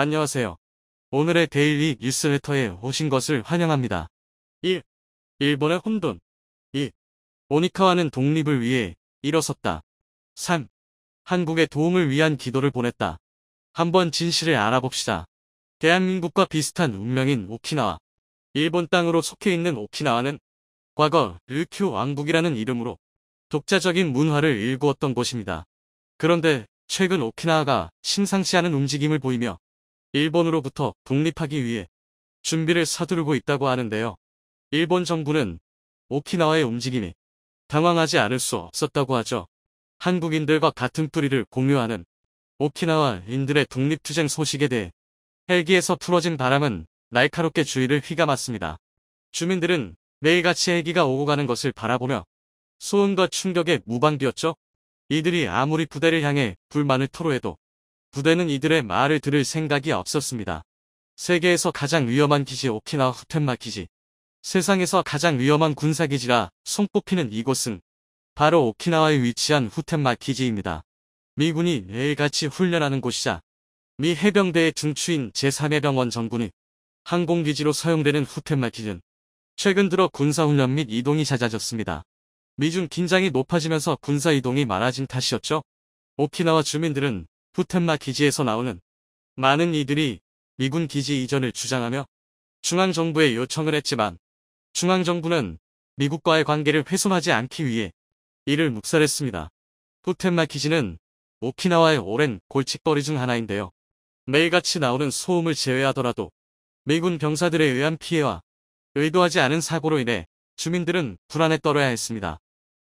안녕하세요. 오늘의 데일리 뉴스레터에 오신 것을 환영합니다. 1. 일본의 혼돈. 2. 오니카와는 독립을 위해 일어섰다. 3. 한국의 도움을 위한 기도를 보냈다. 한번 진실을 알아봅시다. 대한민국과 비슷한 운명인 오키나와. 일본 땅으로 속해 있는 오키나와는 과거 르큐 왕국이라는 이름으로 독자적인 문화를 일구었던 곳입니다. 그런데 최근 오키나와가 심상치 않은 움직임을 보이며 일본으로부터 독립하기 위해 준비를 서두르고 있다고 하는데요. 일본 정부는 오키나와의 움직임에 당황하지 않을 수 없었다고 하죠. 한국인들과 같은 뿌리를 공유하는 오키나와인들의 독립투쟁 소식에 대해 헬기에서 풀어진 바람은 날카롭게 주위를 휘감았습니다. 주민들은 매일같이 헬기가 오고 가는 것을 바라보며 소음과 충격에 무방비였죠. 이들이 아무리 부대를 향해 불만을 토로해도 부대는 이들의 말을 들을 생각이 없었습니다. 세계에서 가장 위험한 기지 오키나와 후텐마 기지. 세상에서 가장 위험한 군사기지라 손꼽히는 이곳은 바로 오키나와에 위치한 후텐마 기지입니다. 미군이 매일같이 훈련하는 곳이자 미 해병대의 중추인 제3해병원 전군이 항공기지로 사용되는 후텐마 기지는 최근 들어 군사훈련 및 이동이 잦아졌습니다. 미중 긴장이 높아지면서 군사이동이 많아진 탓이었죠. 오키나와 주민들은 후텐마 기지에서 나오는 많은 이들이 미군 기지 이전을 주장하며 중앙정부에 요청을 했지만 중앙정부는 미국과의 관계를 훼손하지 않기 위해 이를 묵살했습니다. 후텐마 기지는 오키나와의 오랜 골칫거리 중 하나인데요. 매일같이 나오는 소음을 제외하더라도 미군 병사들에 의한 피해와 의도하지 않은 사고로 인해 주민들은 불안에 떨어야 했습니다.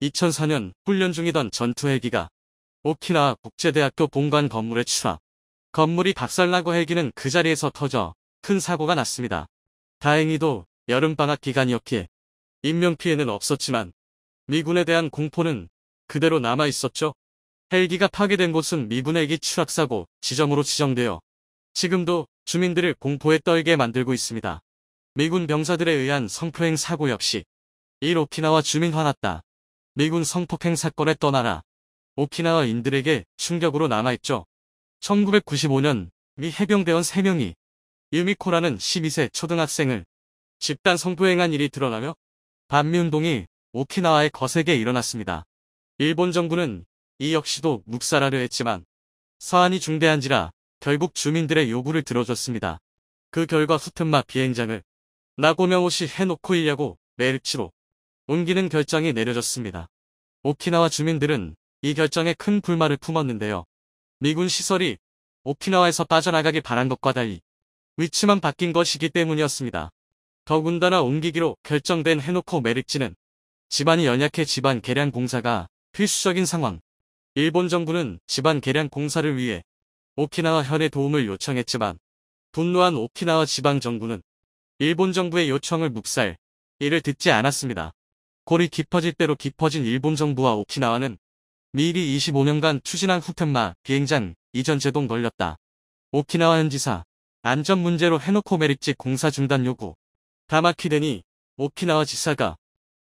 2004년 훈련 중이던 전투 헬기가 오키나와 국제대학교 본관 건물에 추락. 건물이 박살나고 헬기는 그 자리에서 터져 큰 사고가 났습니다. 다행히도 여름방학 기간이었기에 인명피해는 없었지만 미군에 대한 공포는 그대로 남아있었죠. 헬기가 파괴된 곳은 미군 헬기 추락사고 지점으로 지정되어 지금도 주민들을 공포에 떨게 만들고 있습니다. 미군 병사들에 의한 성폭행 사고 역시 오키나와 주민 화났다. 미군 성폭행 사건에 떠나라. 오키나와인들에게 충격으로 남아있죠. 1995년 미 해병대원 3명이 유미코라는 12세 초등학생을 집단 성폭행한 일이 드러나며 반미운동이 오키나와에 거세게 일어났습니다. 일본 정부는 이 역시도 묵살하려 했지만 사안이 중대한지라 결국 주민들의 요구를 들어줬습니다. 그 결과 후텐마 비행장을 나고명호시 해노코이야고 메르치로 옮기는 결정이 내려졌습니다. 오키나와 주민들은 이 결정에 큰 불만을 품었는데요. 미군 시설이 오키나와에서 빠져나가길 바란 것과 달리 위치만 바뀐 것이기 때문이었습니다. 더군다나 옮기기로 결정된 해노코 메르치는 집안이 연약해 집안 개량 공사가 필수적인 상황. 일본 정부는 집안 개량 공사를 위해 오키나와 현의 도움을 요청했지만 분노한 오키나와 지방정부는 일본 정부의 요청을 묵살, 이를 듣지 않았습니다. 골이 깊어질 대로 깊어진 일본 정부와 오키나와는 미리 25년간 추진한 후텐마 비행장 이전 제동 걸렸다. 오키나와 현지사 안전 문제로 해노코 메리치 공사 중단 요구. 다마키데니 오키나와 지사가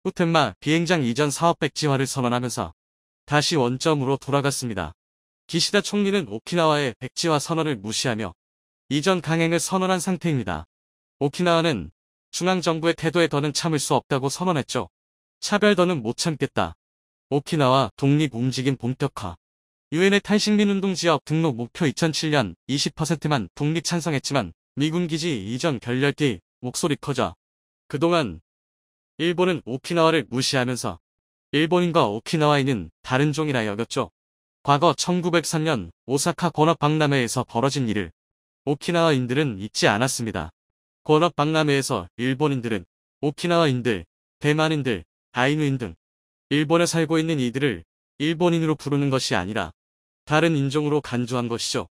후텐마 비행장 이전 사업 백지화를 선언하면서 다시 원점으로 돌아갔습니다. 기시다 총리는 오키나와의 백지화 선언을 무시하며 이전 강행을 선언한 상태입니다. 오키나와는 중앙정부의 태도에 더는 참을 수 없다고 선언했죠. 차별 더는 못 참겠다. 오키나와 독립 움직임 본격화. 유엔의 탈식민운동 지역 등록 목표 2007년 20%만 독립 찬성했지만 미군 기지 이전 결렬 뒤 목소리 커져 그동안 일본은 오키나와를 무시하면서 일본인과 오키나와인은 다른 종이라 여겼죠. 과거 1903년 오사카 권업 박람회에서 벌어진 일을 오키나와인들은 잊지 않았습니다. 권업 박람회에서 일본인들은 오키나와인들, 대만인들, 아이누인 등 일본에 살고 있는 이들을 일본인으로 부르는 것이 아니라 다른 인종으로 간주한 것이죠.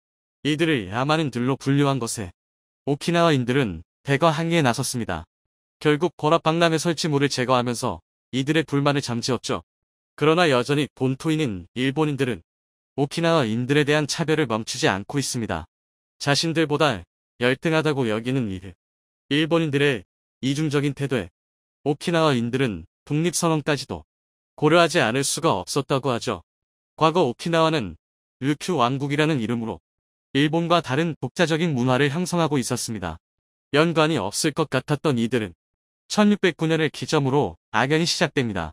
이들을 야만인들로 분류한 것에 오키나와인들은 대거 항의에 나섰습니다. 결국 권합박람회 설치물을 제거하면서 이들의 불만을 잠재웠죠. 그러나 여전히 본토인인 일본인들은 오키나와인들에 대한 차별을 멈추지 않고 있습니다. 자신들보다 열등하다고 여기는 이들. 일본인들의 이중적인 태도에 오키나와인들은 독립선언까지도 고려하지 않을 수가 없었다고 하죠. 과거 오키나와는 르큐 왕국이라는 이름으로 일본과 다른 독자적인 문화를 형성하고 있었습니다. 연관이 없을 것 같았던 이들은 1609년을 기점으로 악연이 시작됩니다.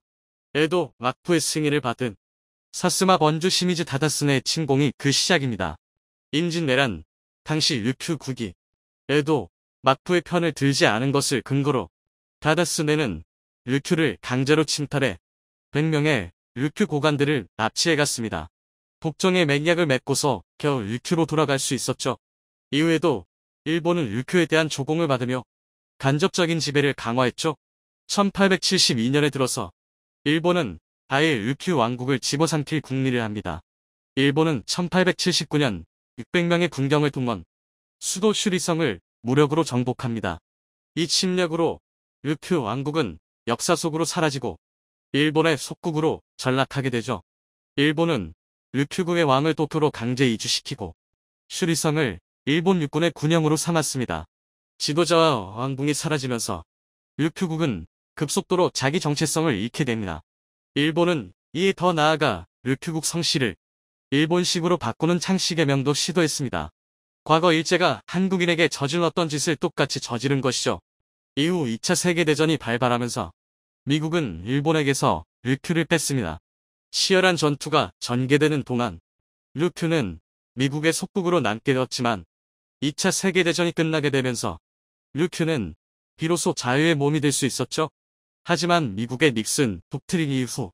에도 막부의 승인을 받은 사스마 번주 시미즈 다다스네의 침공이 그 시작입니다. 임진왜란 당시 류큐 국이 에도 막부의 편을 들지 않은 것을 근거로 다다스네는 류큐를 강제로 침탈해 100명의 류큐 고관들을 납치해갔습니다. 복종의 맹약을 맺고서 겨우 류큐로 돌아갈 수 있었죠. 이후에도 일본은 류큐에 대한 조공을 받으며 간접적인 지배를 강화했죠. 1872년에 들어서 일본은 아예 류큐 왕국을 집어삼킬 국리를 합니다. 일본은 1879년 600명의 군경을 동원 수도 슈리성을 무력으로 정복합니다. 이 침략으로 류큐 왕국은 역사 속으로 사라지고 일본의 속국으로 전락하게 되죠. 일본은 류큐국의 왕을 도쿄로 강제 이주시키고 슈리성을 일본 육군의 군영으로 삼았습니다. 지도자와 왕궁이 사라지면서 류큐국은 급속도로 자기 정체성을 잃게 됩니다. 일본은 이에 더 나아가 류큐국 성씨를 일본식으로 바꾸는 창씨개명도 시도했습니다. 과거 일제가 한국인에게 저질렀던 짓을 똑같이 저지른 것이죠. 이후 2차 세계대전이 발발하면서 미국은 일본에게서 류큐를 뺐습니다. 치열한 전투가 전개되는 동안 류큐는 미국의 속국으로 남게 되었지만 2차 세계대전이 끝나게 되면서 류큐는 비로소 자유의 몸이 될 수 있었죠. 하지만 미국의 닉슨 독트린 이후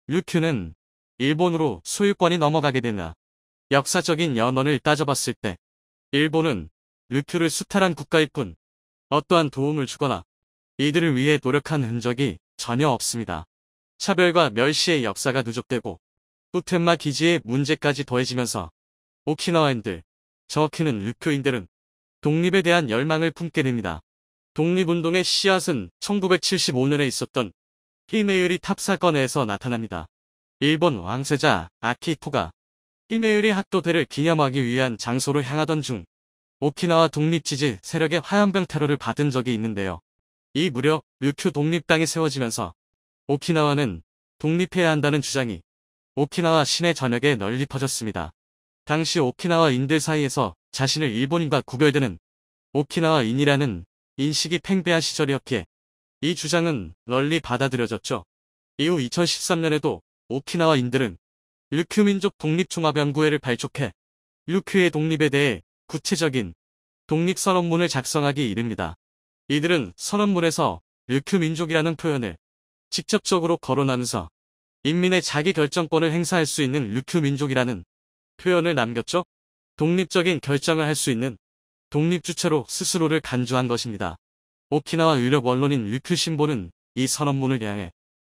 류큐는 일본으로 소유권이 넘어가게 되나 역사적인 연원을 따져봤을 때 일본은 류큐를 수탈한 국가일 뿐 어떠한 도움을 주거나 이들을 위해 노력한 흔적이 전혀 없습니다. 차별과 멸시의 역사가 누적되고 우텐마 기지의 문제까지 더해지면서 오키나와인들, 정확히는 류큐인들은 독립에 대한 열망을 품게 됩니다. 독립운동의 씨앗은 1975년에 있었던 히메유리 탑사건에서 나타납니다. 일본 왕세자 아키히토가 히메유리 학도대를 기념하기 위한 장소로 향하던 중 오키나와 독립지지 세력의 화염병 테러를 받은 적이 있는데요. 이 무렵 류큐 독립당이 세워지면서 오키나와는 독립해야 한다는 주장이 오키나와 시내 전역에 널리 퍼졌습니다. 당시 오키나와인들 사이에서 자신을 일본인과 구별되는 오키나와인이라는 인식이 팽배한 시절이었기에 이 주장은 널리 받아들여졌죠. 이후 2013년에도 오키나와인들은 류큐민족 독립종합연구회를 발족해 류큐의 독립에 대해 구체적인 독립선언문을 작성하기 이릅니다. 이들은 선언문에서 류큐민족이라는 표현을 직접적으로 거론하면서 인민의 자기결정권을 행사할 수 있는 류큐민족이라는 표현을 남겼죠. 독립적인 결정을 할 수 있는 독립주체로 스스로를 간주한 것입니다. 오키나와 유력 언론인 류큐신보는 이 선언문을 향해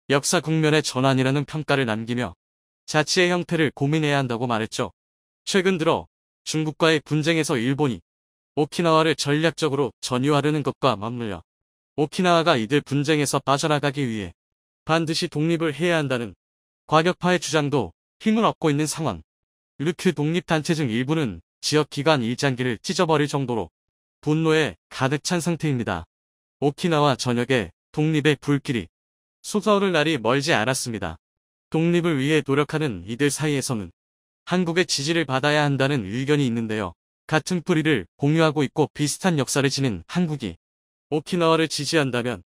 역사 국면의 전환이라는 평가를 남기며 자치의 형태를 고민해야 한다고 말했죠. 최근 들어 중국과의 분쟁에서 일본이 오키나와를 전략적으로 전유하려는 것과 맞물려 오키나와가 이들 분쟁에서 빠져나가기 위해 반드시 독립을 해야 한다는 과격파의 주장도 힘을 얻고 있는 상황. 류큐 독립단체 중 일부는 지역기관 일장기를 찢어버릴 정도로 분노에 가득 찬 상태입니다. 오키나와 전역에 독립의 불길이 솟아오를 날이 멀지 않았습니다. 독립을 위해 노력하는 이들 사이에서는 한국의 지지를 받아야 한다는 의견이 있는데요. 같은 뿌리를 공유하고 있고 비슷한 역사를 지닌 한국이 오키나와를 지지한다면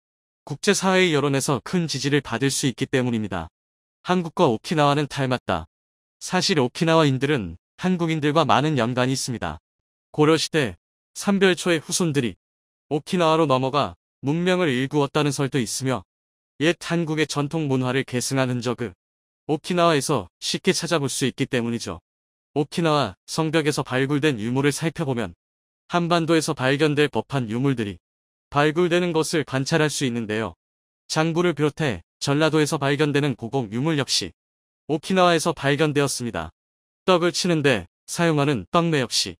국제사회의 여론에서 큰 지지를 받을 수 있기 때문입니다. 한국과 오키나와는 닮았다. 사실 오키나와인들은 한국인들과 많은 연관이 있습니다. 고려시대 삼별초의 후손들이 오키나와로 넘어가 문명을 일구었다는 설도 있으며 옛 한국의 전통 문화를 계승한 흔적을 오키나와에서 쉽게 찾아볼 수 있기 때문이죠. 오키나와 성벽에서 발굴된 유물을 살펴보면 한반도에서 발견될 법한 유물들이 발굴되는 것을 관찰할 수 있는데요. 장부를 비롯해 전라도에서 발견되는 고공 유물 역시 오키나와에서 발견되었습니다. 떡을 치는데 사용하는 떡매 역시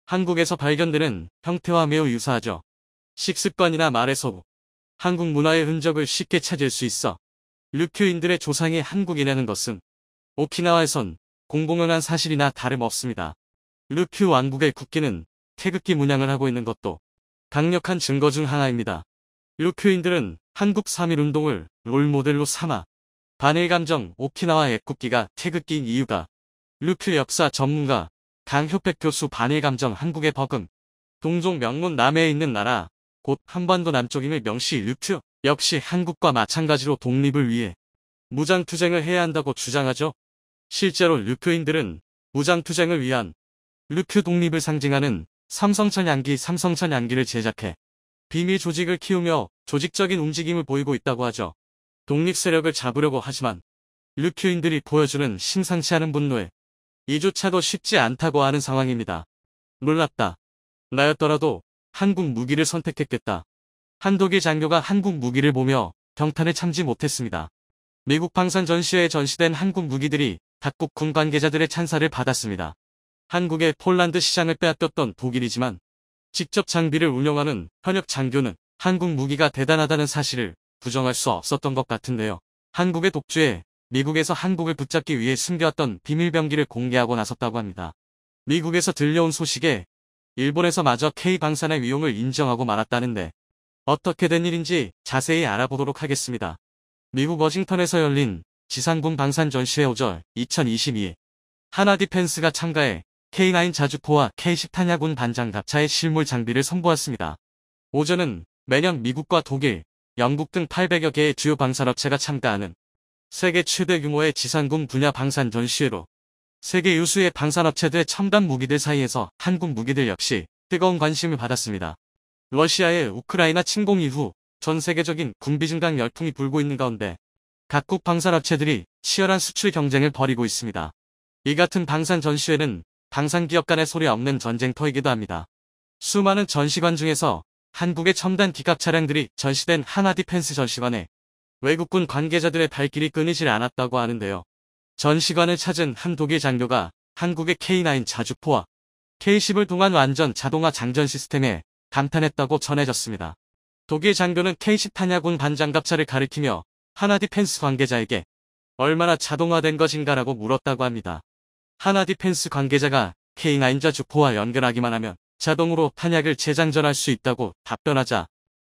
한국에서 발견되는 형태와 매우 유사하죠. 식습관이나 말에서 한국 문화의 흔적을 쉽게 찾을 수 있어 류큐인들의 조상이 한국이라는 것은 오키나와에선 공공연한 사실이나 다름없습니다. 류큐 왕국의 국기는 태극기 문양을 하고 있는 것도 강력한 증거 중 하나입니다. 류큐인들은 한국 3.1운동을 롤모델로 삼아 반일감정 오키나와 애국기가 태극기인 이유가 류큐 역사 전문가 강효백 교수 반일감정 한국의 버금. 동종 명문 남해에 있는 나라, 곧 한반도 남쪽임을 명시 르큐, 역시 한국과 마찬가지로 독립을 위해 무장투쟁을 해야 한다고 주장하죠. 실제로 르큐인들은 무장투쟁을 위한 르큐 독립을 상징하는 삼성천 양기를 제작해 비밀 조직을 키우며 조직적인 움직임을 보이고 있다고 하죠. 독립 세력을 잡으려고 하지만 르큐인들이 보여주는 심상치 않은 분노에 이조차도 쉽지 않다고 하는 상황입니다. 놀랍다. 나였더라도 한국 무기를 선택했겠다. 한독일 장교가 한국 무기를 보며 경탄을 참지 못했습니다. 미국 방산 전시회에 전시된 한국 무기들이 각국 군 관계자들의 찬사를 받았습니다. 한국의 폴란드 시장을 빼앗겼던 독일이지만 직접 장비를 운영하는 현역 장교는 한국 무기가 대단하다는 사실을 부정할 수 없었던 것 같은데요. 한국의 독주에 미국에서 한국을 붙잡기 위해 숨겨왔던 비밀병기를 공개하고 나섰다고 합니다. 미국에서 들려온 소식에 일본에서 마저 K방산의 위용을 인정하고 말았다는데 어떻게 된 일인지 자세히 알아보도록 하겠습니다. 미국 워싱턴에서 열린 지상군 방산 전시회 오절 2022에 하나디펜스가 참가해 K9 자주포와 K10 탄야군 반장갑차의 실물 장비를 선보았습니다. 오전은 매년 미국과 독일, 영국 등 800여 개의 주요 방산업체가 참가하는 세계 최대 규모의 지상군 분야 방산 전시회로 세계 유수의 방산업체들의 첨단 무기들 사이에서 한국 무기들 역시 뜨거운 관심을 받았습니다. 러시아의 우크라이나 침공 이후 전 세계적인 군비 증강 열풍이 불고 있는 가운데 각국 방산업체들이 치열한 수출 경쟁을 벌이고 있습니다. 이 같은 방산 전시회는 방산기업 간의 소리 없는 전쟁터이기도 합니다. 수많은 전시관 중에서 한국의 첨단 기갑 차량들이 전시된 하나디펜스 전시관에 외국군 관계자들의 발길이 끊이질 않았다고 하는데요. 전시관을 찾은 한 독일 장교가 한국의 K9 자주포와 K10을 동한 완전 자동화 장전 시스템에 감탄했다고 전해졌습니다. 독일 장교는 K10 탄야군 반장갑차를 가리키며 하나디펜스 관계자에게 얼마나 자동화된 것인가라고 물었다고 합니다. 하나디펜스 관계자가 K9 자주포와 연결하기만 하면 자동으로 탄약을 재장전할 수 있다고 답변하자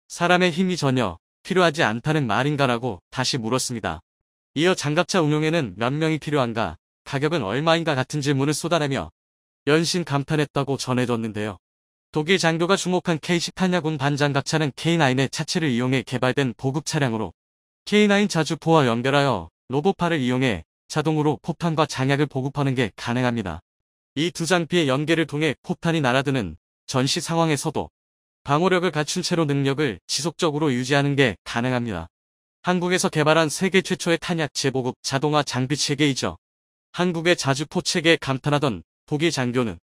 사람의 힘이 전혀 필요하지 않다는 말인가라고 다시 물었습니다. 이어 장갑차 운용에는 몇 명이 필요한가, 가격은 얼마인가 같은 질문을 쏟아내며 연신 감탄했다고 전해졌는데요. 독일 장교가 주목한 K10 탄야군 반장갑차는 K9의 차체를 이용해 개발된 보급 차량으로 K9 자주포와 연결하여 로봇팔을 이용해 자동으로 포탄과 장약을 보급하는 게 가능합니다. 이 두 장비의 연계를 통해 포탄이 날아드는 전시 상황에서도 방호력을 갖춘 채로 능력을 지속적으로 유지하는 게 가능합니다. 한국에서 개발한 세계 최초의 탄약 재보급 자동화 장비 체계이죠. 한국의 자주포 체계에 감탄하던 독일 장교는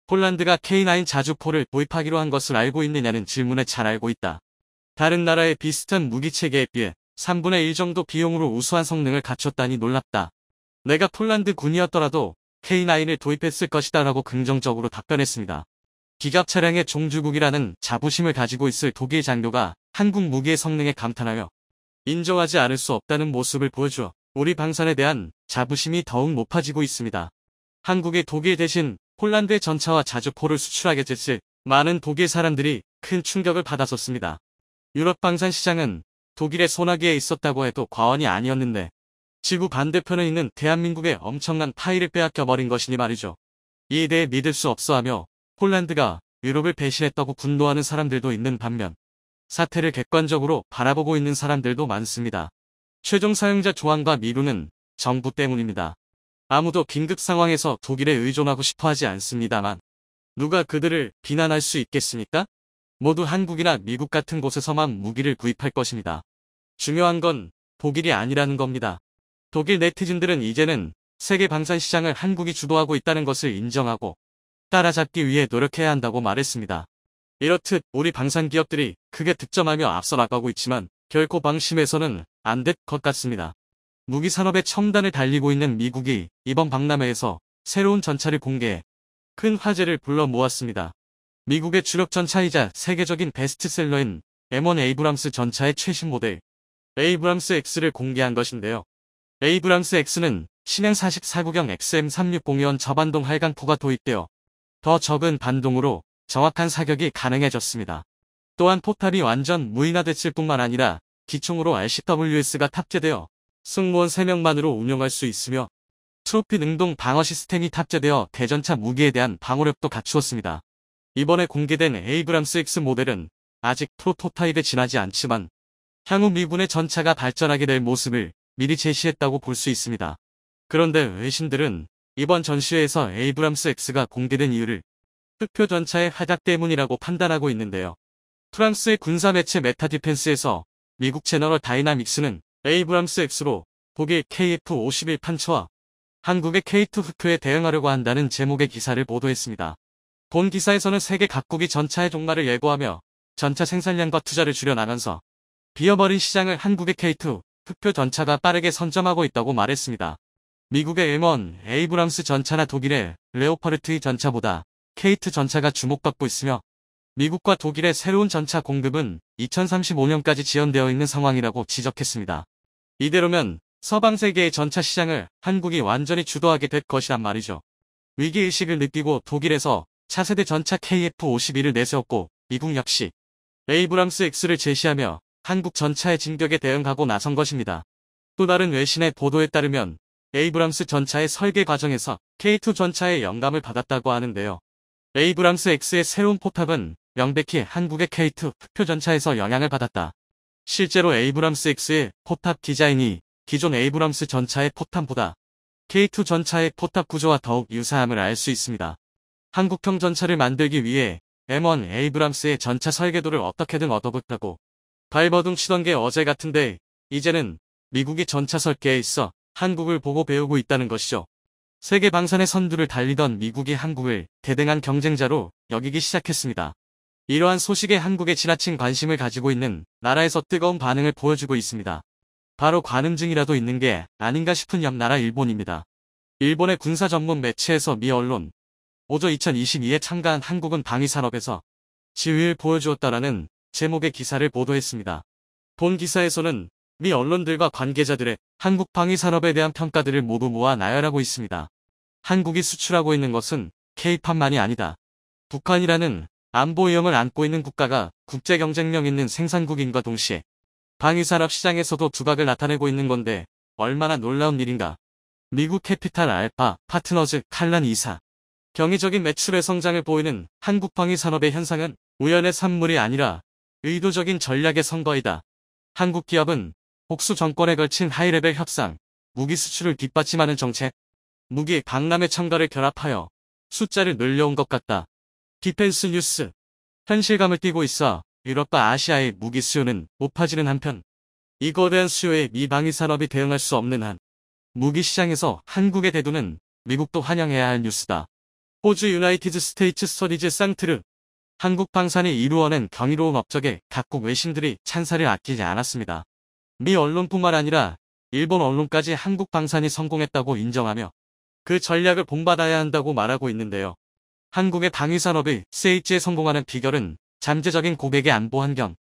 폴란드가 K9 자주포를 도입하기로 한 것을 알고 있느냐는 질문에 잘 알고 있다. 다른 나라의 비슷한 무기 체계에 비해 3분의 1 정도 비용으로 우수한 성능을 갖췄다니 놀랍다. 내가 폴란드 군이었더라도 K9을 도입했을 것이다 라고 긍정적으로 답변했습니다. 기갑 차량의 종주국이라는 자부심을 가지고 있을 독일 장교가 한국 무기의 성능에 감탄하며 인정하지 않을 수 없다는 모습을 보여주어 우리 방산에 대한 자부심이 더욱 높아지고 있습니다. 한국이 독일 대신 폴란드의 전차와 자주포를 수출하게 됐을 많은 독일 사람들이 큰 충격을 받았었습니다. 유럽 방산 시장은 독일의 소나기에 있었다고 해도 과언이 아니었는데 지구 반대편에 있는 대한민국의 엄청난 파이를 빼앗겨버린 것이니 말이죠. 이에 대해 믿을 수 없어하며 폴란드가 유럽을 배신했다고 분노하는 사람들도 있는 반면 사태를 객관적으로 바라보고 있는 사람들도 많습니다. 최종 사용자 조항과 미루는 정부 때문입니다. 아무도 긴급 상황에서 독일에 의존하고 싶어하지 않습니다만 누가 그들을 비난할 수 있겠습니까? 모두 한국이나 미국 같은 곳에서만 무기를 구입할 것입니다. 중요한 건 독일이 아니라는 겁니다. 독일 네티즌들은 이제는 세계 방산 시장을 한국이 주도하고 있다는 것을 인정하고 따라잡기 위해 노력해야 한다고 말했습니다. 이렇듯 우리 방산 기업들이 크게 득점하며 앞서 나가고 있지만 결코 방심해서는 안 될 것 같습니다. 무기 산업의 첨단을 달리고 있는 미국이 이번 박람회에서 새로운 전차를 공개해 큰 화제를 불러 모았습니다. 미국의 주력 전차이자 세계적인 베스트셀러인 M1 에이브람스 전차의 최신 모델 에이브람스 X를 공개한 것인데요. 에이브람스 X는 신형 44구경 XM360연 저반동 활강포가 도입되어 더 적은 반동으로 정확한 사격이 가능해졌습니다. 또한 포탑이 완전 무인화됐을 뿐만 아니라 기총으로 RCWS가 탑재되어 승무원 3명만으로 운영할 수 있으며 트로피 능동 방어 시스템이 탑재되어 대전차 무기에 대한 방어력도 갖추었습니다. 이번에 공개된 에이브람스 X 모델은 아직 프로토타입에 지나지 않지만 향후 미군의 전차가 발전하게 될 모습을 미리 제시했다고 볼 수 있습니다. 그런데 외신들은 이번 전시회에서 에이브람스 X가 공개된 이유를 흑표 전차의 활약 때문이라고 판단하고 있는데요. 프랑스의 군사 매체 메타디펜스에서 미국 제너럴 다이나믹스는 에이브람스 X로 독일 KF-51 판처와 한국의 K2 흑표에 대응하려고 한다는 제목의 기사를 보도했습니다. 본 기사에서는 세계 각국이 전차의 종말을 예고하며 전차 생산량과 투자를 줄여나가면서 비어버린 시장을 한국의 K2 흑표 전차가 빠르게 선점하고 있다고 말했습니다. 미국의 M1 에이브람스 전차나 독일의 레오파르트 전차보다 K2 전차가 주목받고 있으며 미국과 독일의 새로운 전차 공급은 2035년까지 지연되어 있는 상황이라고 지적했습니다. 이대로면 서방 세계의 전차 시장을 한국이 완전히 주도하게 될 것이란 말이죠. 위기의식을 느끼고 독일에서 차세대 전차 KF-51을 내세웠고 미국 역시 에이브람스 X를 제시하며 한국 전차의 진격에 대응하고 나선 것입니다. 또 다른 외신의 보도에 따르면 에이브람스 전차의 설계 과정에서 K2 전차의 영감을 받았다고 하는데요. 에이브람스 X의 새로운 포탑은 명백히 한국의 K2 흑표 전차에서 영향을 받았다. 실제로 에이브람스 X의 포탑 디자인이 기존 에이브람스 전차의 포탑보다 K2 전차의 포탑 구조와 더욱 유사함을 알 수 있습니다. 한국형 전차를 만들기 위해 M1 에이브람스의 전차 설계도를 어떻게든 얻어붙다고 발버둥 치던 게 어제 같은데 이제는 미국이 전차 설계에 있어 한국을 보고 배우고 있다는 것이죠. 세계 방산의 선두를 달리던 미국이 한국을 대등한 경쟁자로 여기기 시작했습니다. 이러한 소식에 한국에 지나친 관심을 가지고 있는 나라에서 뜨거운 반응을 보여주고 있습니다. 바로 관음증이라도 있는 게 아닌가 싶은 옆 나라 일본입니다. 일본의 군사 전문 매체에서 미 언론 오조 2022에 참가한 한국은 방위산업에서 지위를 보여주었다라는 제목의 기사를 보도했습니다. 본 기사에서는 미 언론들과 관계자들의 한국 방위산업에 대한 평가들을 모두 모아 나열하고 있습니다. 한국이 수출하고 있는 것은 K팝만이 아니다. 북한이라는 안보 위험을 안고 있는 국가가 국제 경쟁력 있는 생산국인과 동시에 방위산업 시장에서도 두각을 나타내고 있는 건데 얼마나 놀라운 일인가. 미국 캐피탈 알파 파트너즈 칼란 이사. 경이적인 매출의 성장을 보이는 한국 방위산업의 현상은 우연의 산물이 아니라 의도적인 전략의 선거이다. 한국 기업은 복수 정권에 걸친 하이레벨 협상, 무기 수출을 뒷받침하는 정책, 무기 박람회 첨가를 결합하여 숫자를 늘려온 것 같다. 디펜스 뉴스. 현실감을 띠고 있어 유럽과 아시아의 무기 수요는 높아지는 한편 이 거대한 수요에 미 방위산업이 대응할 수 없는 한 무기 시장에서 한국의 대두는 미국도 환영해야 할 뉴스다. 호주 유나이티드 스테이츠 스터디즈 상트르. 한국 방산이 이루어낸 경이로운 업적에 각국 외신들이 찬사를 아끼지 않았습니다. 미 언론뿐만 아니라 일본 언론까지 한국 방산이 성공했다고 인정하며 그 전략을 본받아야 한다고 말하고 있는데요. 한국의 방위산업이 CH에 성공하는 비결은 잠재적인 고객의 안보 환경,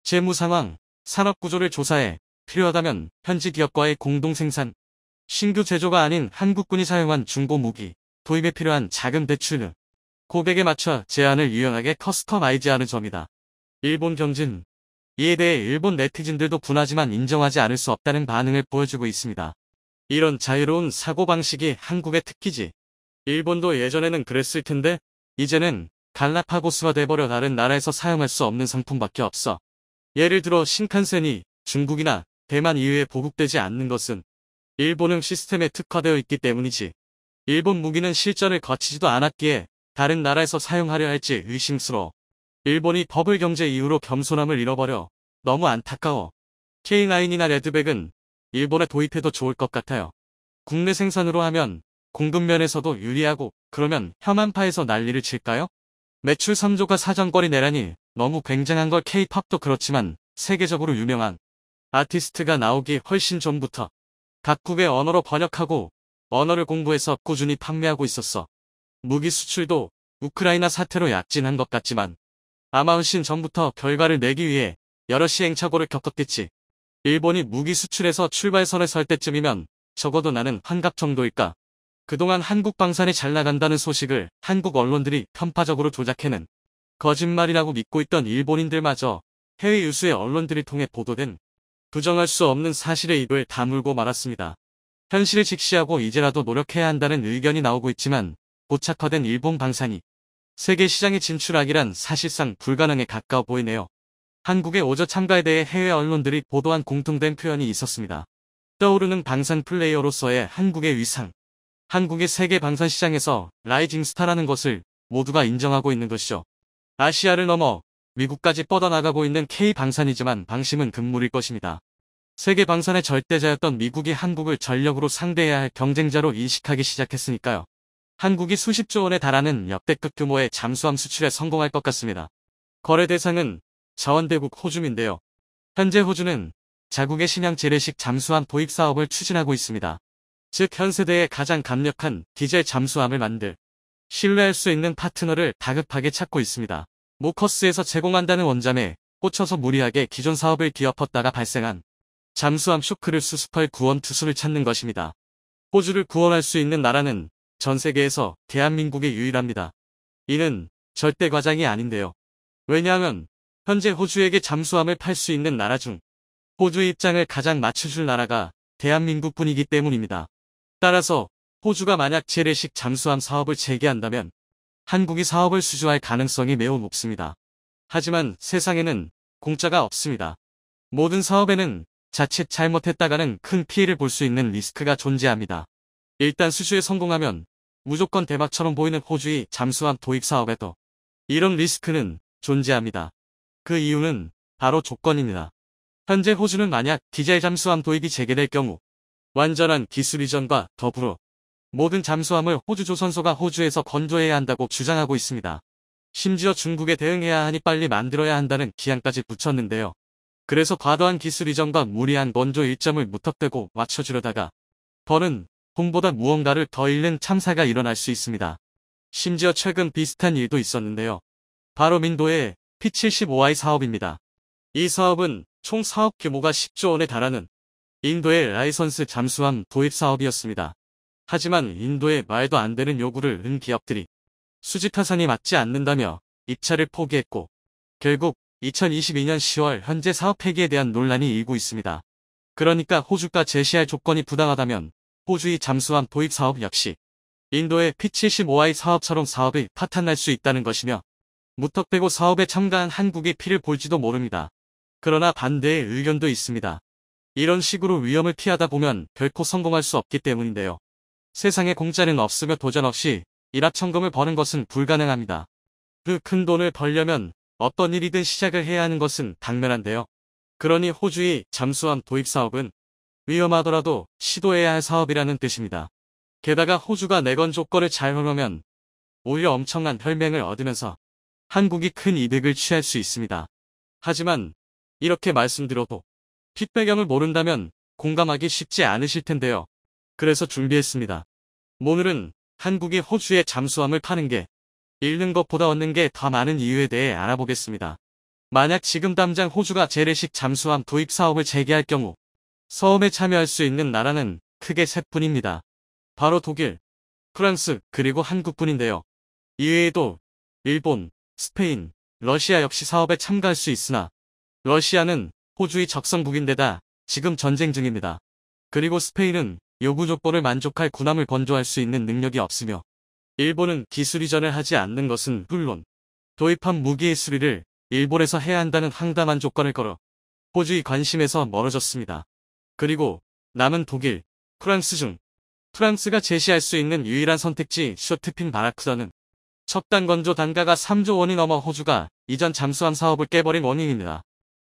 재무 상황, 산업 구조를 조사해 필요하다면 현지 기업과의 공동 생산, 신규 제조가 아닌 한국군이 사용한 중고 무기, 도입에 필요한 자금 대출 등 고객에 맞춰 제안을 유연하게 커스터마이즈하는 점이다. 일본 경진. 이에 대해 일본 네티즌들도 분하지만 인정하지 않을 수 없다는 반응을 보여주고 있습니다. 이런 자유로운 사고방식이 한국의 특기지. 일본도 예전에는 그랬을 텐데 이제는 갈라파고스화 돼버려 다른 나라에서 사용할 수 없는 상품밖에 없어. 예를 들어 신칸센이 중국이나 대만 이외에 보급되지 않는 것은 일본형 시스템에 특화되어 있기 때문이지. 일본 무기는 실전을 거치지도 않았기에 다른 나라에서 사용하려 할지 의심스러워. 일본이 버블 경제 이후로 겸손함을 잃어버려 너무 안타까워. K9이나 레드백은 일본에 도입해도 좋을 것 같아요. 국내 생산으로 하면 공급면에서도 유리하고 그러면 혐한파에서 난리를 칠까요? 매출 3조가 사정거리 내라니 너무 굉장한 걸. K-팝도 그렇지만 세계적으로 유명한 아티스트가 나오기 훨씬 전부터 각국의 언어로 번역하고 언어를 공부해서 꾸준히 판매하고 있었어. 무기 수출도 우크라이나 사태로 약진한 것 같지만 아마 훨씬 전부터 결과를 내기 위해 여러 시행착오를 겪었겠지. 일본이 무기 수출에서 출발선에 설 때쯤이면 적어도 나는 환갑 정도일까. 그동안 한국 방산이 잘 나간다는 소식을 한국 언론들이 편파적으로 조작해낸 거짓말이라고 믿고 있던 일본인들마저 해외 유수의 언론들을 통해 보도된 부정할 수 없는 사실의 입을 다물고 말았습니다. 현실을 직시하고 이제라도 노력해야 한다는 의견이 나오고 있지만 고착화된 일본 방산이 세계 시장에 진출하기란 사실상 불가능에 가까워 보이네요. 한국의 오저 참가에 대해 해외 언론들이 보도한 공통된 표현이 있었습니다. 떠오르는 방산 플레이어로서의 한국의 위상. 한국의 세계 방산 시장에서 라이징 스타라는 것을 모두가 인정하고 있는 것이죠. 아시아를 넘어 미국까지 뻗어나가고 있는 K방산이지만 방심은 금물일 것입니다. 세계 방산의 절대자였던 미국이 한국을 전력으로 상대해야 할 경쟁자로 인식하기 시작했으니까요. 한국이 수십조 원에 달하는 역대급 규모의 잠수함 수출에 성공할 것 같습니다. 거래 대상은 자원대국 호주인데요. 현재 호주는 자국의 신형 재래식 잠수함 도입 사업을 추진하고 있습니다. 즉 현 세대의 가장 강력한 디젤 잠수함을 만들 신뢰할 수 있는 파트너를 다급하게 찾고 있습니다. 모커스에서 제공한다는 원잠에 꽂혀서 무리하게 기존 사업을 뒤엎었다가 발생한 잠수함 쇼크를 수습할 구원 투수를 찾는 것입니다. 호주를 구원할 수 있는 나라는 전 세계에서 대한민국이 유일합니다. 이는 절대 과장이 아닌데요. 왜냐하면 현재 호주에게 잠수함을 팔 수 있는 나라 중 호주의 입장을 가장 맞춰줄 나라가 대한민국뿐이기 때문입니다. 따라서 호주가 만약 재래식 잠수함 사업을 재개한다면 한국이 사업을 수주할 가능성이 매우 높습니다. 하지만 세상에는 공짜가 없습니다. 모든 사업에는 자칫 잘못했다가는 큰 피해를 볼 수 있는 리스크가 존재합니다. 일단 수주에 성공하면 무조건 대박처럼 보이는 호주의 잠수함 도입 사업에도 이런 리스크는 존재합니다. 그 이유는 바로 조건입니다. 현재 호주는 만약 디젤 잠수함 도입이 재개될 경우 완전한 기술 이전과 더불어 모든 잠수함을 호주 조선소가 호주에서 건조해야 한다고 주장하고 있습니다. 심지어 중국에 대응해야 하니 빨리 만들어야 한다는 기한까지 붙였는데요. 그래서 과도한 기술 이전과 무리한 건조 일정을 무턱대고 맞춰주려다가 더는 돈보다 무언가를 더 잃는 참사가 일어날 수 있습니다. 심지어 최근 비슷한 일도 있었는데요. 바로 민도의 P75I 사업입니다. 이 사업은 총 사업 규모가 10조 원에 달하는 인도의 라이선스 잠수함 도입 사업이었습니다. 하지만 인도의 말도 안 되는 요구를 은 기업들이 수지 타산이 맞지 않는다며 입찰을 포기했고 결국 2022년 10월 현재 사업 폐기에 대한 논란이 일고 있습니다. 그러니까 호주가 제시할 조건이 부당하다면 호주의 잠수함 도입 사업 역시 인도의 P75I 사업처럼 사업이 파탄날 수 있다는 것이며 무턱대고 사업에 참가한 한국이 피를 볼지도 모릅니다. 그러나 반대의 의견도 있습니다. 이런 식으로 위험을 피하다 보면 결코 성공할 수 없기 때문인데요. 세상에 공짜는 없으며 도전 없이 일확천금을 버는 것은 불가능합니다. 그 큰 돈을 벌려면 어떤 일이든 시작을 해야 하는 것은 당면한데요. 그러니 호주의 잠수함 도입 사업은 위험하더라도 시도해야 할 사업이라는 뜻입니다. 게다가 호주가 내건 조건을 잘 허려면 오히려 엄청난 혈맹을 얻으면서 한국이 큰 이득을 취할 수 있습니다. 하지만 이렇게 말씀드려도 뒷배경을 모른다면 공감하기 쉽지 않으실 텐데요. 그래서 준비했습니다. 오늘은 한국이 호주에 잠수함을 파는 게 잃는 것보다 얻는 게 더 많은 이유에 대해 알아보겠습니다. 만약 지금 당장 호주가 재래식 잠수함 도입 사업을 재개할 경우 사업에 참여할 수 있는 나라는 크게 셋뿐입니다. 바로 독일, 프랑스, 그리고 한국뿐인데요. 이외에도 일본, 스페인, 러시아 역시 사업에 참가할 수 있으나 러시아는 호주의 적성국인데다 지금 전쟁 중입니다. 그리고 스페인은 요구 조건을 만족할 군함을 건조할 수 있는 능력이 없으며 일본은 기술 이전을 하지 않는 것은 물론 도입한 무기의 수리를 일본에서 해야 한다는 황당한 조건을 걸어 호주의 관심에서 멀어졌습니다. 그리고 남은 독일, 프랑스 중 프랑스가 제시할 수 있는 유일한 선택지 쇼트핀 바라쿠다는 첩단 건조 단가가 3조 원이 넘어 호주가 이전 잠수함 사업을 깨버린 원인입니다.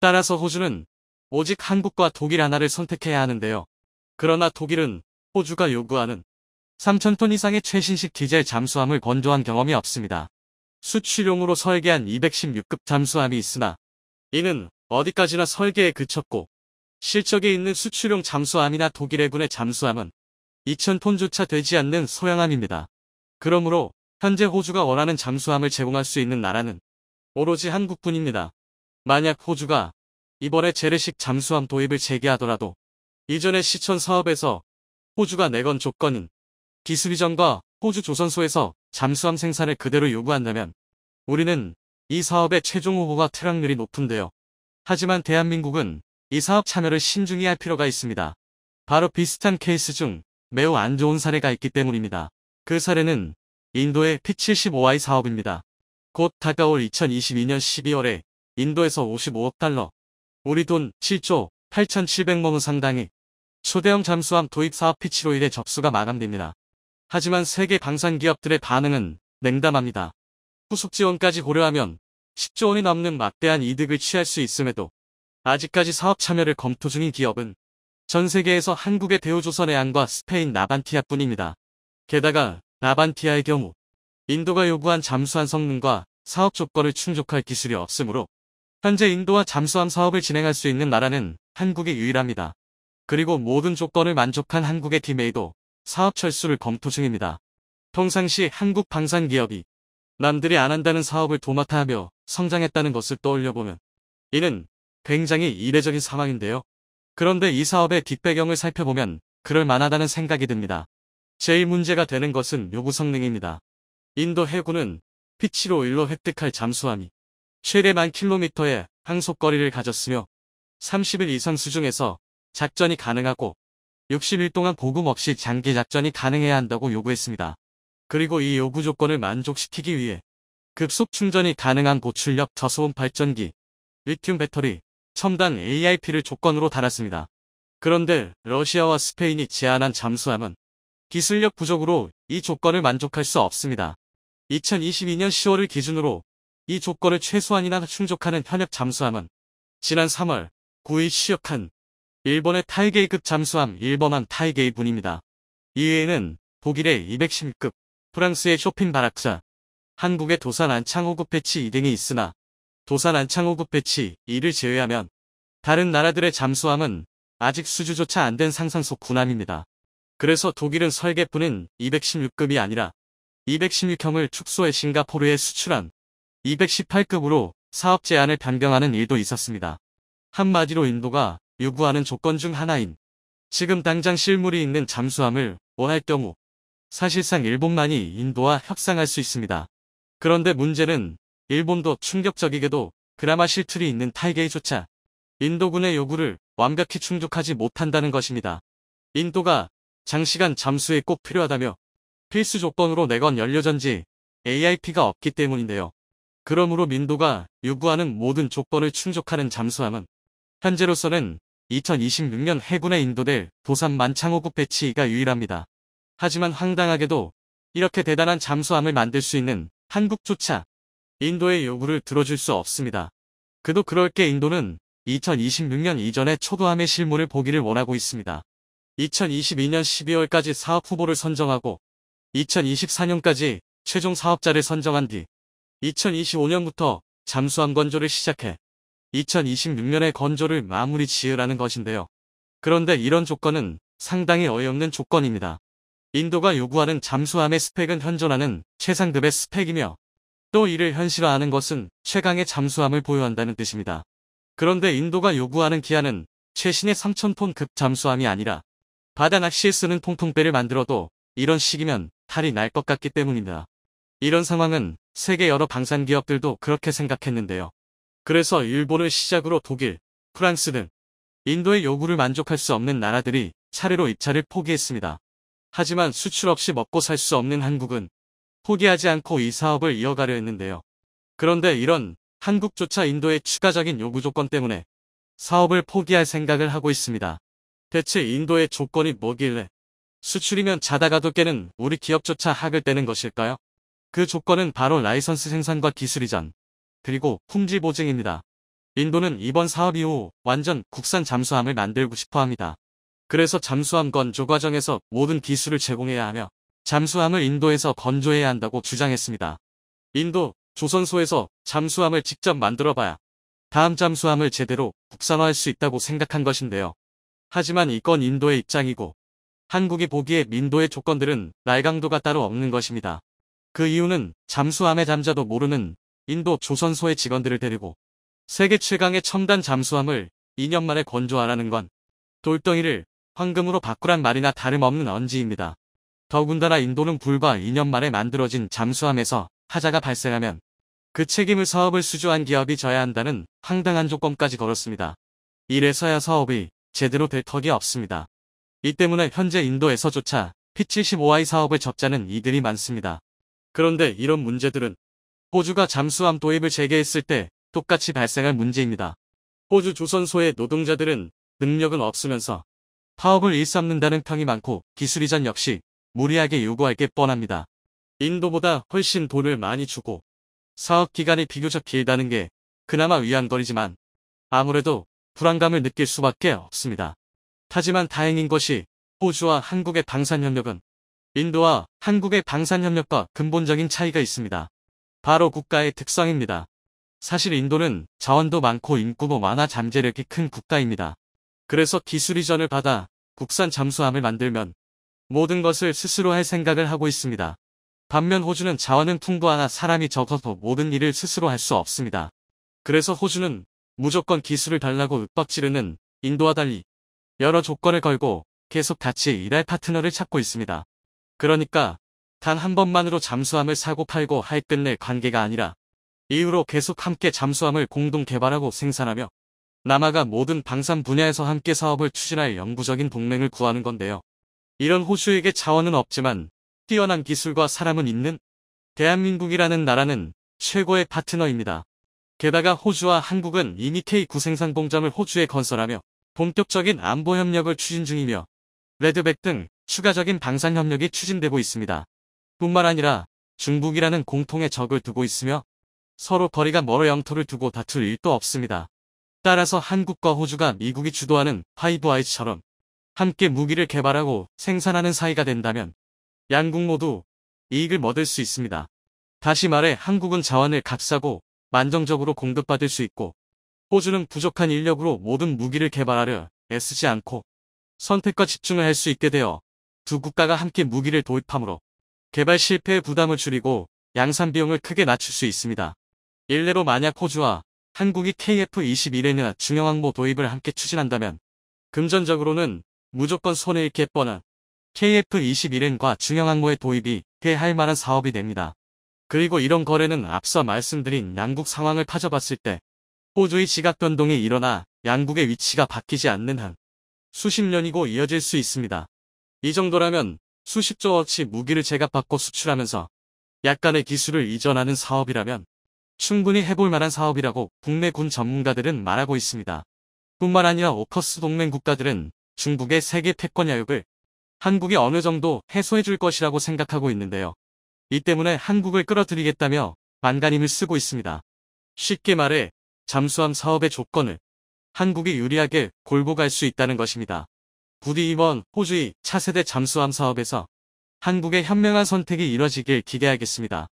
따라서 호주는 오직 한국과 독일 하나를 선택해야 하는데요. 그러나 독일은 호주가 요구하는 3,000톤 이상의 최신식 디젤 잠수함을 건조한 경험이 없습니다. 수출용으로 설계한 216급 잠수함이 있으나 이는 어디까지나 설계에 그쳤고 실적에 있는 수출용 잠수함이나 독일 해군의 잠수함은 2,000톤조차 되지 않는 소형함입니다. 그러므로 현재 호주가 원하는 잠수함을 제공할 수 있는 나라는 오로지 한국뿐입니다. 만약 호주가 이번에 재래식 잠수함 도입을 재개하더라도 이전의 시천 사업에서 호주가 내건 조건인 기술 이전과 호주 조선소에서 잠수함 생산을 그대로 요구한다면 우리는 이 사업의 최종 후보가 퇴락률이 높은데요. 하지만 대한민국은 이 사업 참여를 신중히 할 필요가 있습니다. 바로 비슷한 케이스 중 매우 안 좋은 사례가 있기 때문입니다. 그 사례는 인도의 P75I 사업입니다. 곧 다가올 2022년 12월에 인도에서 55억 달러, 우리 돈 7조 8,700억 원 상당의 초대형 잠수함 도입 사업 P751의 접수가 마감됩니다. 하지만 세계 방산 기업들의 반응은 냉담합니다. 후속 지원까지 고려하면 10조 원이 넘는 막대한 이득을 취할 수 있음에도 아직까지 사업 참여를 검토 중인 기업은 전 세계에서 한국의 대우조선해양과 스페인 나반티아뿐입니다. 게다가 나반티아의 경우 인도가 요구한 잠수함 성능과 사업 조건을 충족할 기술이 없으므로 현재 인도와 잠수함 사업을 진행할 수 있는 나라는 한국이 유일합니다. 그리고 모든 조건을 만족한 한국의 팀에이도 사업 철수를 검토 중입니다. 평상시 한국 방산기업이 남들이 안 한다는 사업을 도맡아 하며 성장했다는 것을 떠올려보면 이는 굉장히 이례적인 상황인데요. 그런데 이 사업의 뒷배경을 살펴보면 그럴 만하다는 생각이 듭니다. 제일 문제가 되는 것은 요구 성능입니다. 인도 해군은 P751로 획득할 잠수함이 최대 10,000km의 항속거리를 가졌으며 30일 이상 수중에서 작전이 가능하고 60일 동안 보급 없이 장기 작전이 가능해야 한다고 요구했습니다. 그리고 이 요구 조건을 만족시키기 위해 급속 충전이 가능한 고출력 저소음 발전기, 리튬 배터리, 첨단 AIP를 조건으로 달았습니다. 그런데 러시아와 스페인이 제안한 잠수함은 기술력 부족으로 이 조건을 만족할 수 없습니다. 2022년 10월을 기준으로 이 조건을 최소한이나 충족하는 현역 잠수함은 지난 3월 9일 취역한 일본의 타이게이급 잠수함 일본함 타이게이분입니다. 이외에는 독일의 210급, 프랑스의 쇼핀 바락사, 한국의 도산 안창호급 배치 2등이 있으나 도산 안창호급 배치 2를 제외하면 다른 나라들의 잠수함은 아직 수주조차 안 된 상상속 군함입니다. 그래서 독일은 설계뿐인 216급이 아니라 216형을 축소해 싱가포르에 수출한 218급으로 사업 제안을 변경하는 일도 있었습니다. 한마디로 인도가 요구하는 조건 중 하나인 지금 당장 실물이 있는 잠수함을 원할 경우 사실상 일본만이 인도와 협상할 수 있습니다. 그런데 문제는 일본도 충격적이게도 그나마 실툴이 있는 타이게이조차 인도군의 요구를 완벽히 충족하지 못한다는 것입니다. 인도가 장시간 잠수에 꼭 필요하다며 필수 조건으로 내건 연료전지 AIP가 없기 때문인데요. 그러므로 민도가 요구하는 모든 조건을 충족하는 잠수함은 현재로서는 2026년 해군에 인도될 도산 만창호급 배치 2가 유일합니다. 하지만 황당하게도 이렇게 대단한 잠수함을 만들 수 있는 한국조차 인도의 요구를 들어줄 수 없습니다. 그도 그럴 게 인도는 2026년 이전에 초도함의 실물을 보기를 원하고 있습니다. 2022년 12월까지 사업 후보를 선정하고 2024년까지 최종 사업자를 선정한 뒤 2025년부터 잠수함 건조를 시작해 2026년에 건조를 마무리 지으라는 것인데요. 그런데 이런 조건은 상당히 어이없는 조건입니다. 인도가 요구하는 잠수함의 스펙은 현존하는 최상급의 스펙이며 또 이를 현실화하는 것은 최강의 잠수함을 보유한다는 뜻입니다. 그런데 인도가 요구하는 기한은 최신의 3,000톤급 잠수함이 아니라 바다 낚시에 쓰는 통통배를 만들어도 이런 시기면 탈이 날 것 같기 때문입니다. 이런 상황은 세계 여러 방산기업들도 그렇게 생각했는데요. 그래서 일본을 시작으로 독일, 프랑스 등 인도의 요구를 만족할 수 없는 나라들이 차례로 입찰을 포기했습니다. 하지만 수출 없이 먹고 살 수 없는 한국은 포기하지 않고 이 사업을 이어가려 했는데요. 그런데 이런 한국조차 인도의 추가적인 요구 조건 때문에 사업을 포기할 생각을 하고 있습니다. 대체 인도의 조건이 뭐길래 수출이면 자다가도 깨는 우리 기업조차 학을 떼는 것일까요? 그 조건은 바로 라이선스 생산과 기술 이전, 그리고 품질 보증입니다. 인도는 이번 사업 이후 완전 국산 잠수함을 만들고 싶어 합니다. 그래서 잠수함 건조 과정에서 모든 기술을 제공해야 하며 잠수함을 인도에서 건조해야 한다고 주장했습니다. 인도, 조선소에서 잠수함을 직접 만들어봐야 다음 잠수함을 제대로 국산화할 수 있다고 생각한 것인데요. 하지만 이건 인도의 입장이고 한국이 보기에 민도의 조건들은 날강도가 따로 없는 것입니다. 그 이유는 잠수함의 잠자도 모르는 인도 조선소의 직원들을 데리고 세계 최강의 첨단 잠수함을 2년 만에 건조하라는 건 돌덩이를 황금으로 바꾸란 말이나 다름없는 언지입니다. 더군다나 인도는 불과 2년 만에 만들어진 잠수함에서 하자가 발생하면 그 책임을 사업을 수주한 기업이 져야 한다는 황당한 조건까지 걸었습니다. 이래서야 사업이 제대로 될 턱이 없습니다. 이 때문에 현재 인도에서조차 P-75I 사업을 접자는 이들이 많습니다. 그런데 이런 문제들은 호주가 잠수함 도입을 재개했을 때 똑같이 발생할 문제입니다. 호주 조선소의 노동자들은 능력은 없으면서 파업을 일삼는다는 평이 많고 기술 이전 역시 무리하게 요구할 게 뻔합니다. 인도보다 훨씬 돈을 많이 주고 사업 기간이 비교적 길다는 게 그나마 위안거리지만 아무래도 불안감을 느낄 수밖에 없습니다. 하지만 다행인 것이 호주와 한국의 방산협력은 인도와 한국의 방산협력과 근본적인 차이가 있습니다. 바로 국가의 특성입니다. 사실 인도는 자원도 많고 인구도 많아 잠재력이 큰 국가입니다. 그래서 기술 이전을 받아 국산 잠수함을 만들면 모든 것을 스스로 할 생각을 하고 있습니다. 반면 호주는 자원은 풍부하나 사람이 적어서 모든 일을 스스로 할 수 없습니다. 그래서 호주는 무조건 기술을 달라고 윽박지르는 인도와 달리 여러 조건을 걸고 계속 같이 일할 파트너를 찾고 있습니다. 그러니까 단 한 번만으로 잠수함을 사고 팔고 할 끝낼 관계가 아니라 이후로 계속 함께 잠수함을 공동 개발하고 생산하며 남아가 모든 방산 분야에서 함께 사업을 추진할 영구적인 동맹을 구하는 건데요. 이런 호주에게 자원은 없지만 뛰어난 기술과 사람은 있는 대한민국이라는 나라는 최고의 파트너입니다. 게다가 호주와 한국은 이미 K9 생산 공장을 호주에 건설하며 본격적인 안보 협력을 추진 중이며 레드백 등 추가적인 방산 협력이 추진되고 있습니다. 뿐만 아니라 중국이라는 공통의 적을 두고 있으며 서로 거리가 멀어 영토를 두고 다툴 일도 없습니다. 따라서 한국과 호주가 미국이 주도하는 파이브 아이즈처럼 함께 무기를 개발하고 생산하는 사이가 된다면 양국 모두 이익을 얻을 수 있습니다. 다시 말해 한국은 자원을 값싸고 만정적으로 공급받을 수 있고 호주는 부족한 인력으로 모든 무기를 개발하려 애쓰지 않고 선택과 집중을 할 수 있게 되어 두 국가가 함께 무기를 도입함으로 개발 실패의 부담을 줄이고 양산 비용을 크게 낮출 수 있습니다. 일례로 만약 호주와 한국이 KF-21N이나 중형항모 도입을 함께 추진한다면 금전적으로는 무조건 손해일 게 뻔한 KF-21N과 중형항모의 도입이 해할 만한 사업이 됩니다. 그리고 이런 거래는 앞서 말씀드린 양국 상황을 파져봤을 때 호주의 지각 변동이 일어나 양국의 위치가 바뀌지 않는 한 수십 년이고 이어질 수 있습니다. 이 정도라면 수십조 어치 무기를 제값받고 수출하면서 약간의 기술을 이전하는 사업이라면 충분히 해볼 만한 사업이라고 국내 군 전문가들은 말하고 있습니다. 뿐만 아니라 오커스 동맹 국가들은 중국의 세계 패권 야욕을 한국이 어느 정도 해소해줄 것이라고 생각하고 있는데요. 이 때문에 한국을 끌어들이겠다며 만간힘을 쓰고 있습니다. 쉽게 말해 잠수함 사업의 조건을 한국이 유리하게 골고 갈 수 있다는 것입니다. 부디 이번 호주의 차세대 잠수함 사업에서 한국의 현명한 선택이 이뤄지길 기대하겠습니다.